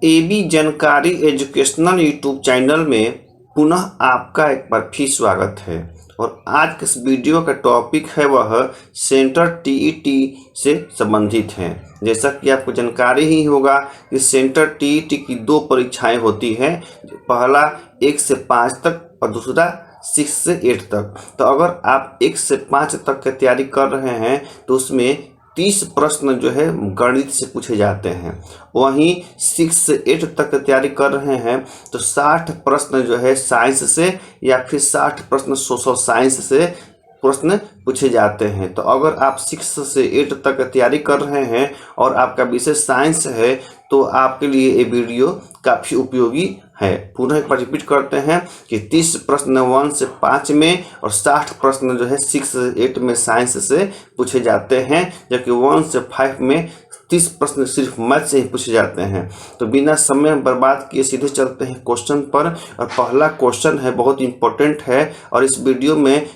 AB जानकारी educational YouTube channel में पुनः आपका एक बार फिर स्वागत है। और आज के इस वीडियो का टॉपिक है वह सेंटर टीईटी से संबंधित है। जैसा कि आपको जानकारी ही होगा कि सेंटर टीईटी की दो परीक्षाएं होती हैं, पहला 1 से 5 तक और दूसरा 6 से 8 तक। तो अगर आप 1 से 5 तक की तैयारी कर रहे हैं तो उसमें 30 प्रश्न जो है गणित से पूछे जाते हैं। वहीं 6 से 8 तक की तैयारी कर रहे हैं तो 60 प्रश्न जो है साइंस से या फिर 60 प्रश्न सोशल साइंस से प्रश्न पूछे जाते हैं। तो अगर आप 6 से 8 तक तैयारी कर रहे हैं और आपका विषय साइंस है तो आपके लिए ये वीडियो काफ़ी उपयोगी है। पुनः एक बार रिपीट करते हैं कि 30 प्रश्न 1 से 5 में और 60 प्रश्न जो है 6 से 8 में साइंस से पूछे जाते हैं, जबकि 1 से 5 में 30 प्रश्न सिर्फ मैथ से ही पूछे जाते हैं। तो बिना समय बर्बाद किए सीधे चलते हैं क्वेश्चन पर। और पहला क्वेश्चन है, बहुत इंपॉर्टेंट है और इस वीडियो में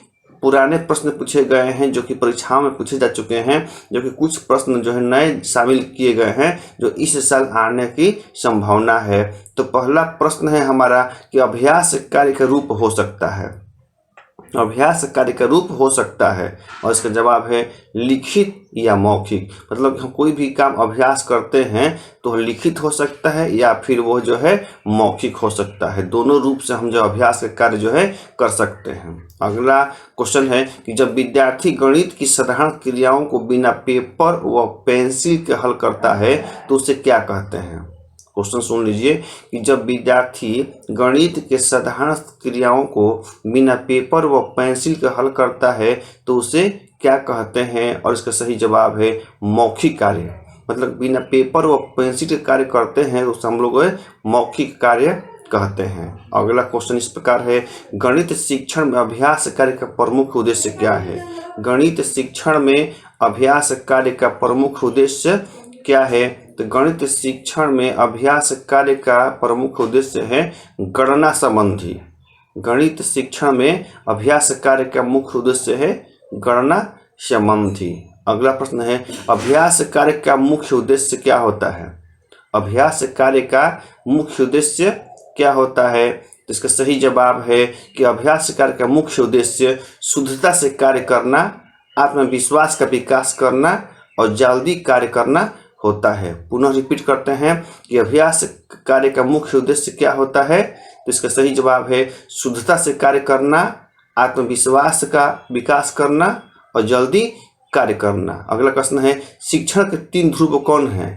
पुराने प्रश्न पूछे गए हैं जो कि परीक्षाओं में पूछे जा चुके हैं, जो कि कुछ प्रश्न जो है नए शामिल किए गए हैं जो इस साल आने की संभावना है। तो पहला प्रश्न है हमारा कि अभ्यास कार्य का रूप हो सकता है। अभ्यास कार्य का रूप हो सकता है और इसका जवाब है लिखित या मौखिक। मतलब हम कोई भी काम अभ्यास करते हैं तो लिखित हो सकता है या फिर वो जो है मौखिक हो सकता है। दोनों रूप से हम जो अभ्यास का कार्य जो है कर सकते हैं। अगला क्वेश्चन है कि जब विद्यार्थी गणित की साधारण क्रियाओं को बिना पेपर व पेंसिल के हल करता है तो उसे क्या कहते हैं। क्वेश्चन सुन लीजिए कि जब विद्यार्थी गणित के साधारण क्रियाओं को बिना पेपर व पेंसिल के हल करता है तो उसे क्या कहते हैं। और इसका सही जवाब है मौखिक कार्य। मतलब बिना पेपर व पेंसिल के कार्य करते हैं तो हम लोग मौखिक कार्य कहते हैं। अगला क्वेश्चन इस प्रकार है, गणित शिक्षण में अभ्यास कार्य का प्रमुख उद्देश्य क्या है। गणित शिक्षण में अभ्यास कार्य का प्रमुख उद्देश्य क्या है। तो गणित शिक्षण में अभ्यास कार्य का प्रमुख उद्देश्य है गणना संबंधी। गणित शिक्षण में अभ्यास कार्य का मुख्य उद्देश्य है गणना संबंधी। अगला प्रश्न है, अभ्यास कार्य का मुख्य उद्देश्य क्या होता है। अभ्यास कार्य का मुख्य उद्देश्य क्या होता है। तो इसका सही जवाब है कि अभ्यास कार्य का मुख्य उद्देश्य शुद्धता से कार्य करना, आत्मविश्वास का विकास करना और जल्दी कार्य करना होता है। पुनः रिपीट करते हैं कि अभ्यास कार्य का मुख्य उद्देश्य क्या होता है। तो इसका सही जवाब है शुद्धता से कार्य करना, आत्मविश्वास का विकास करना और जल्दी कार्य करना। अगला प्रश्न है, शिक्षण के 3 ध्रुव कौन है।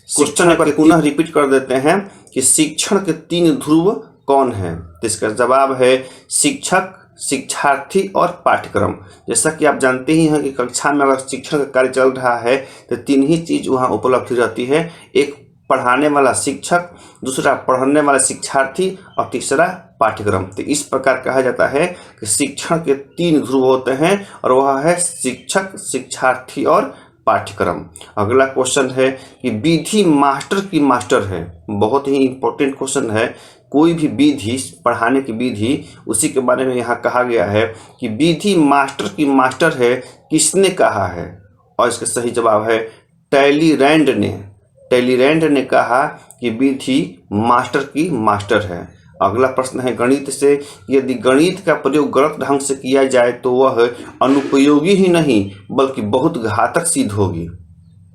क्वेश्चन पर पुनः रिपीट कर देते हैं कि शिक्षण के 3 ध्रुव कौन है। तो इसका जवाब है शिक्षक, शिक्षार्थी और पाठ्यक्रम। जैसा कि आप जानते ही हैं कि कक्षा में अगर शिक्षण का कार्य चल रहा है तो 3 ही चीज़ वहाँ उपलब्ध रहती है। एक पढ़ाने वाला शिक्षक, दूसरा पढ़ने वाला शिक्षार्थी और तीसरा पाठ्यक्रम। तो इस प्रकार कहा जाता है कि शिक्षण के 3 ध्रुव होते हैं और वह है शिक्षक, शिक्षार्थी और पाठ्यक्रम। अगला क्वेश्चन है कि विधि मास्टर की मास्टर है। बहुत ही इंपॉर्टेंट क्वेश्चन है। कोई भी विधि, पढ़ाने की विधि, उसी के बारे में यहाँ कहा गया है कि विधि मास्टर की मास्टर है, किसने कहा है। और इसका सही जवाब है टैलीरैंड ने। टैलीरैंड ने कहा कि विधि मास्टर की मास्टर है। अगला प्रश्न है गणित से, यदि गणित का प्रयोग गलत ढंग से किया जाए तो वह अनुपयोगी ही नहीं बल्कि बहुत घातक सिद्ध होगी।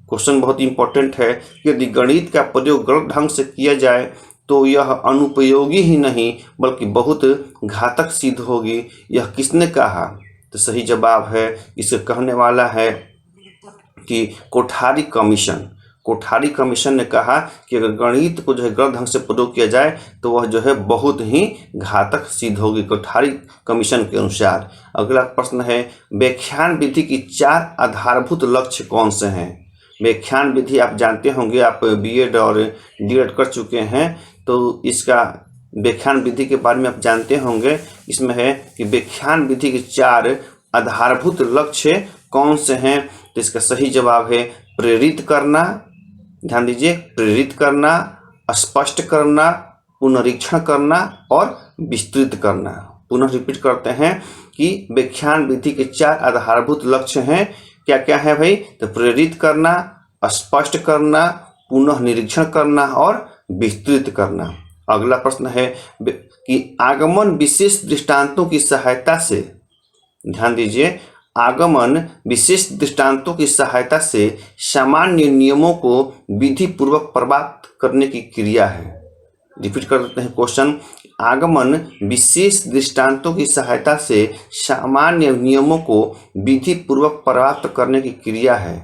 क्वेश्चन बहुत इंपॉर्टेंट है, यदि गणित का प्रयोग गलत ढंग से किया जाए तो यह अनुपयोगी ही नहीं बल्कि बहुत घातक सिद्ध होगी। यह किसने कहा। तो सही जवाब है, इसे कहने वाला है कि कोठारी कमीशन। कोठारी कमीशन ने कहा कि अगर गणित को जो है गलत ढंग से प्रयोग किया जाए तो वह जो है बहुत ही घातक सिद्ध होगी, कोठारी कमीशन के अनुसार। अगला प्रश्न है, व्याख्यान विधि की 4 आधारभूत लक्ष्य कौन से हैं। व्याख्यान विधि आप जानते होंगे, आप बीएड और डीएड कर चुके हैं तो इसका व्याख्यान विधि के बारे में आप जानते होंगे। इसमें है कि व्याख्यान विधि के 4 आधारभूत लक्ष्य कौन से हैं। तो इसका सही जवाब है प्रेरित करना। ध्यान दीजिए, प्रेरित करना, स्पष्ट करना, पुनरीक्षण करना और विस्तृत करना। पुनः रिपीट करते हैं कि व्याख्यान विधि के 4 आधारभूत लक्ष्य हैं। क्या क्या है भाई। तो प्रेरित करना, स्पष्ट करना, पुनः निरीक्षण करना और विस्तृत करना। अगला प्रश्न है कि आगमन विशेष दृष्टांतों की सहायता से, ध्यान दीजिए, आगमन विशेष दृष्टांतों की सहायता से सामान्य नियमों को विधि पूर्वक प्राप्त करने की क्रिया है। रिपीट कर देते हैं क्वेश्चन, आगमन विशेष दृष्टांतों की सहायता से सामान्य नियमों को विधि पूर्वक प्राप्त करने की क्रिया है।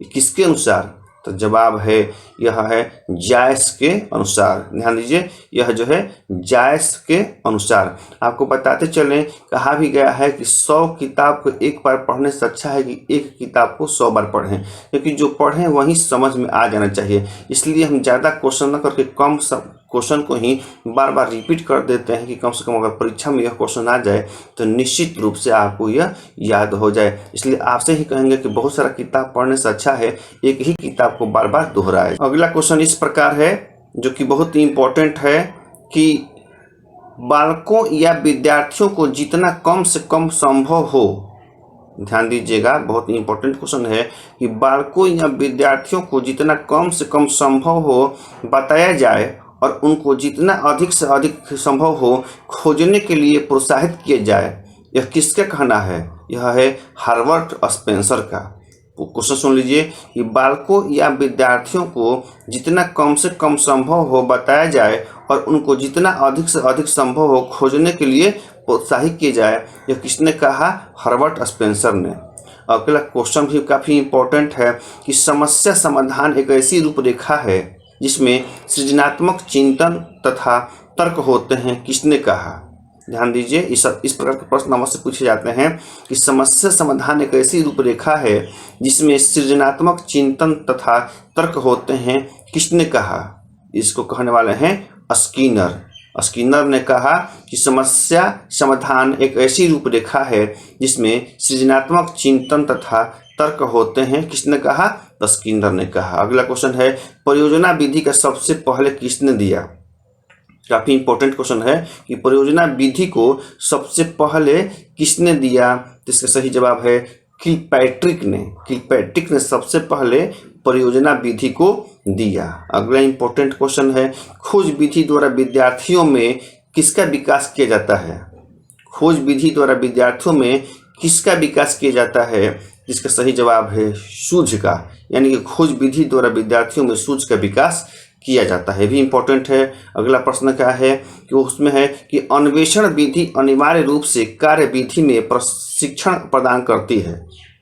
किसके अनुसार? तो जवाब है यह है जायस के अनुसार। ध्यान दीजिए, यह जो है जायस के अनुसार। आपको बताते चलें, कहा भी गया है कि 100 किताब को एक बार पढ़ने से अच्छा है कि एक किताब को 100 बार पढ़ें, क्योंकि जो पढ़ें वही समझ में आ जाना चाहिए। इसलिए हम ज़्यादा क्वेश्चन न करके कम क्वेश्चन को ही बार बार रिपीट कर देते हैं कि कम से कम अगर परीक्षा में यह क्वेश्चन आ जाए तो निश्चित रूप से आपको यह याद हो जाए। इसलिए आपसे ही कहेंगे कि बहुत सारा किताब पढ़ने से अच्छा है एक ही किताब को बार बार दोहराए। अगला क्वेश्चन इस प्रकार है, जो कि बहुत ही इम्पोर्टेंट है, कि बालकों या विद्यार्थियों को जितना कम से कम संभव हो, ध्यान दीजिएगा, बहुत ही इंपॉर्टेंट क्वेश्चन है, कि बालकों या विद्यार्थियों को जितना कम से कम संभव हो बताया जाए और उनको जितना अधिक से अधिक संभव हो खोजने के लिए प्रोत्साहित किया जाए। यह किसका कहना है? यह है हर्बर्ट स्पेंसर का। क्वेश्चन सुन लीजिए कि बालकों या विद्यार्थियों को जितना कम से कम संभव हो बताया जाए और उनको जितना अधिक से अधिक संभव हो खोजने के लिए प्रोत्साहित किया जाए। यह किसने कहा? हर्बर्ट स्पेंसर ने। अगला क्वेश्चन भी काफ़ी इम्पोर्टेंट है कि समस्या समाधान एक ऐसी रूपरेखा है जिसमें सृजनात्मक चिंतन तथा तर्क होते हैं, किसने कहा? ध्यान दीजिए, इस प्रकार के प्रश्न अवश्य पूछे जाते हैं कि समस्या समाधान एक ऐसी रूपरेखा है जिसमें सृजनात्मक चिंतन तथा तर्क होते हैं, किसने कहा? इसको कहने वाले हैं स्किनर। स्किनर ने कहा कि समस्या समाधान एक ऐसी रूपरेखा है जिसमें सृजनात्मक चिंतन तथा तर्क होते हैं, किसने कहा? स्किनर ने कहा। अगला क्वेश्चन है, परियोजना विधि का सबसे पहले किसने दिया? काफी इंपॉर्टेंट क्वेश्चन है कि परियोजना विधि को सबसे पहले किसने दिया? तो इसका सही जवाब है किलपैट्रिक ने। किलपैट्रिक ने सबसे पहले परियोजना विधि को दिया। अगला इंपॉर्टेंट क्वेश्चन है, खोज विधि द्वारा विद्यार्थियों में किसका विकास किया जाता है? खोज विधि द्वारा विद्यार्थियों में किसका विकास किया जाता है? जिसका सही जवाब है सूझ का, यानी कि खोज विधि द्वारा विद्यार्थियों में सूझ का विकास किया जाता है, भी इम्पोर्टेंट है। अगला प्रश्न क्या है कि उसमें है कि अन्वेषण विधि अनिवार्य रूप से कार्य विधि में प्रशिक्षण प्रदान करती है।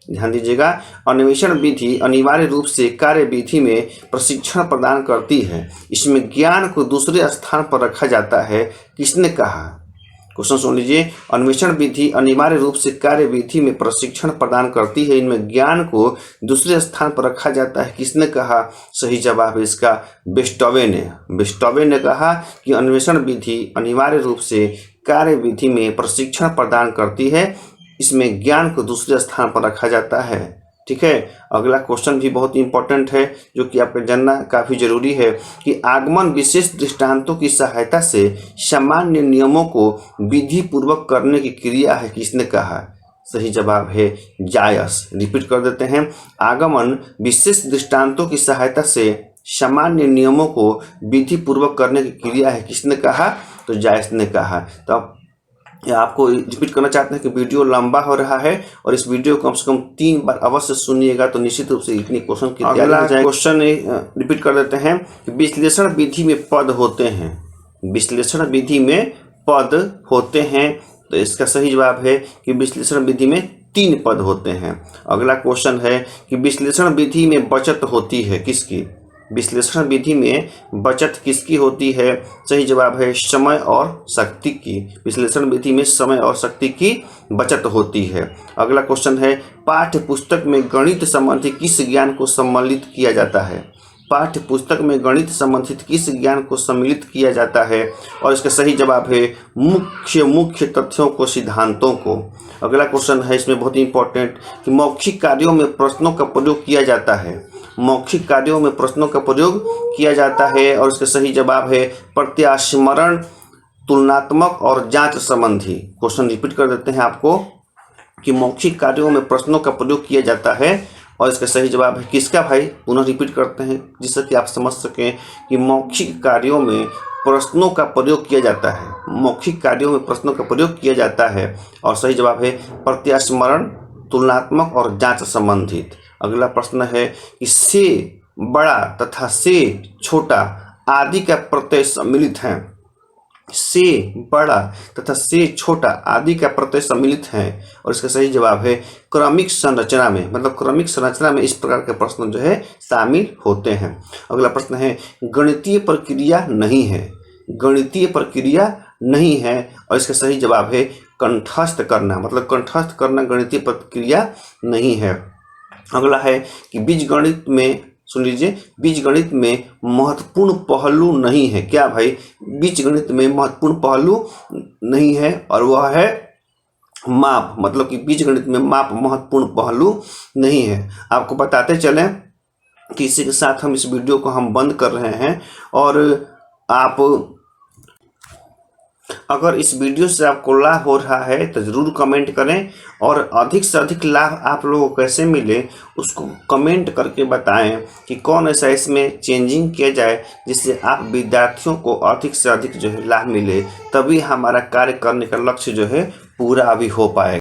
ध्यान दीजिएगा, अन्वेषण विधि अनिवार्य रूप से कार्य विधि में प्रशिक्षण प्रदान करती है। इसमें ज्ञान को दूसरे स्थान पर रखा जाता है, किसने कहा? क्वेश्चन सुन लीजिए, अन्वेषण विधि अनिवार्य रूप से कार्य विधि में प्रशिक्षण प्रदान करती है, इनमें ज्ञान को दूसरे स्थान पर रखा जाता है, किसने कहा? सही जवाब है इसका बेस्टोवे ने। बेस्टोवे ने कहा कि अन्वेषण विधि अनिवार्य रूप से कार्य विधि में प्रशिक्षण प्रदान करती है, इसमें ज्ञान को दूसरे स्थान पर रखा जाता है। ठीक है। अगला क्वेश्चन भी बहुत इंपॉर्टेंट है, जो कि आपको जानना काफ़ी जरूरी है कि आगमन विशेष दृष्टांतों की सहायता से सामान्य नियमों को विधि पूर्वक करने की क्रिया है, किसने कहा? सही जवाब है जायस। रिपीट कर देते हैं, आगमन विशेष दृष्टांतों की सहायता से सामान्य नियमों को विधि पूर्वक करने की क्रिया है, किसने कहा? तो जायस ने कहा। तो अब आपको रिपीट करना चाहते हैं कि वीडियो लंबा हो रहा है और इस वीडियो को कम से कम 3 बार अवश्य सुनिएगा, तो निश्चित रूप से इतनी क्वेश्चन की तैयारी हो जाएगी। क्वेश्चन रिपीट कर देते हैं कि विश्लेषण विधि में पद होते हैं। विश्लेषण विधि में पद होते हैं, तो इसका सही जवाब है कि विश्लेषण विधि में 3 पद होते हैं। अगला क्वेश्चन है कि विश्लेषण विधि में बचत होती है, किसकी? विश्लेषण विधि में बचत किसकी होती है? सही जवाब है समय और शक्ति की। विश्लेषण विधि में समय और शक्ति की बचत होती है। अगला क्वेश्चन है, पाठ्य पुस्तक में गणित संबंधी किस ज्ञान को सम्मिलित किया जाता है? पाठ्य पुस्तक में गणित संबंधित किस ज्ञान को सम्मिलित किया जाता है? और इसका सही जवाब है मुख्य तथ्यों को, सिद्धांतों को। अगला क्वेश्चन है इसमें बहुत ही इंपॉर्टेंट कि मौखिक कार्यों में प्रश्नों का प्रयोग किया जाता है। मौखिक कार्यों में प्रश्नों का प्रयोग किया जाता है और इसका सही जवाब है प्रत्यास्मरण, तुलनात्मक और जांच संबंधी। क्वेश्चन रिपीट कर देते हैं आपको कि मौखिक कार्यों में प्रश्नों का प्रयोग किया जाता है और इसका सही जवाब है किसका भाई, पुनः रिपीट करते हैं जिससे कि आप समझ सकें कि मौखिक कार्यों में प्रश्नों का प्रयोग किया जाता है। मौखिक कार्यों में प्रश्नों का प्रयोग किया जाता है और सही जवाब है प्रत्यास्मरण, तुलनात्मक और जांच संबंधित। अगला प्रश्न है कि से बड़ा तथा से छोटा आदि का प्रत्यय सम्मिलित है। से बड़ा तथा से छोटा आदि का प्रत्यय सम्मिलित है और इसका सही जवाब है क्रमिक संरचना में, मतलब क्रमिक संरचना में इस प्रकार के प्रश्न जो है शामिल होते हैं। अगला प्रश्न है गणितीय प्रक्रिया नहीं है। गणितीय प्रक्रिया नहीं है और इसका सही जवाब है कंठस्थ करना, मतलब कंठस्थ करना गणितीय प्रक्रिया नहीं है। अगला है कि बीजगणित में, सुन लीजिए, बीजगणित में महत्वपूर्ण पहलू नहीं है। क्या भाई, बीजगणित में महत्वपूर्ण पहलू नहीं है और वह है माप, मतलब कि बीजगणित में माप महत्वपूर्ण पहलू नहीं है। आपको बताते चलें कि इसी के साथ हम इस वीडियो को हम बंद कर रहे हैं और आप अगर इस वीडियो से आपको लाभ हो रहा है तो ज़रूर कमेंट करें और अधिक से अधिक लाभ आप लोगों को कैसे मिले उसको कमेंट करके बताएं कि कौन ऐसा इसमें चेंजिंग किया जाए जिससे आप विद्यार्थियों को अधिक से अधिक जो है लाभ मिले, तभी हमारा कार्य करने का लक्ष्य जो है पूरा भी हो पाएगा।